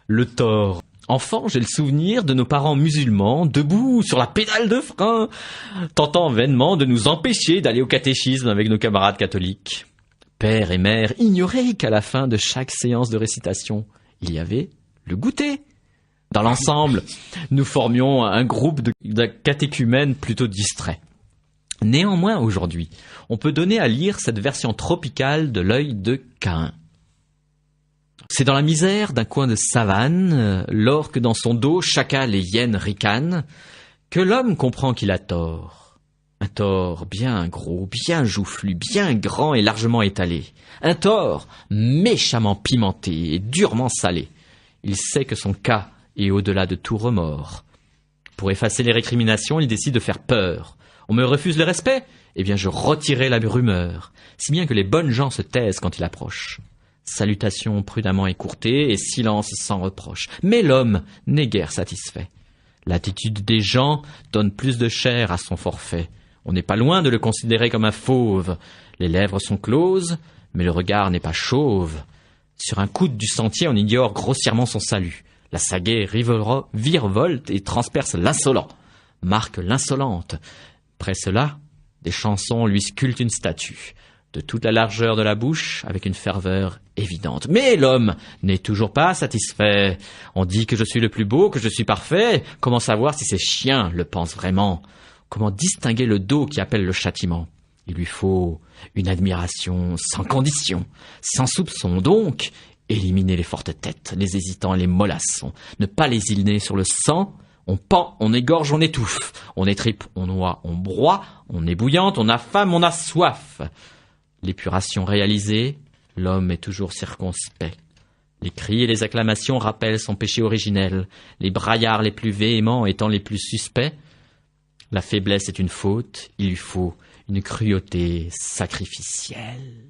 le tort. Enfant, j'ai le souvenir de nos parents musulmans, debout sur la pédale de frein, tentant vainement de nous empêcher d'aller au catéchisme avec nos camarades catholiques. Père et mère ignoraient qu'à la fin de chaque séance de récitation, il y avait le goûter. Dans l'ensemble, nous formions un groupe de catéchumènes plutôt distraits. Néanmoins, aujourd'hui, on peut donner à lire cette version tropicale de l'œil de Caïn. C'est dans la misère d'un coin de savane, l'orque dans son dos, chacal et hyène ricanent, que l'homme comprend qu'il a tort. Un tort bien gros, bien joufflu, bien grand et largement étalé. Un tort méchamment pimenté et durement salé. Il sait que son cas est au-delà de tout remords. Pour effacer les récriminations, il décide de faire peur. On me refuse le respect? Eh bien, je retirerai la rumeur, si bien que les bonnes gens se taisent quand il approche. Salutations prudemment écourtées et silence sans reproche. Mais l'homme n'est guère satisfait. L'attitude des gens donne plus de chair à son forfait. On n'est pas loin de le considérer comme un fauve. Les lèvres sont closes, mais le regard n'est pas chauve. Sur un coude du sentier, on ignore grossièrement son salut. La sagaie virevolte et transperce l'insolent, marque l'insolente. Près cela, des chansons lui sculptent une statue, de toute la largeur de la bouche, avec une ferveur évidente. Mais l'homme n'est toujours pas satisfait. On dit que je suis le plus beau, que je suis parfait. Comment savoir si ces chiens le pensent vraiment? Comment distinguer le dos qui appelle le châtiment? Il lui faut une admiration sans condition, sans soupçon. Donc, éliminer les fortes têtes, les hésitants, les mollassons. Ne pas les îler sur le sang. On pend, on égorge, on étouffe. On étripe, on noie, on broie. On ébouillante, on affame, on a soif. L'épuration réalisée, l'homme est toujours circonspect. Les cris et les acclamations rappellent son péché originel, les braillards les plus véhéments étant les plus suspects. La faiblesse est une faute, il lui faut une cruauté sacrificielle.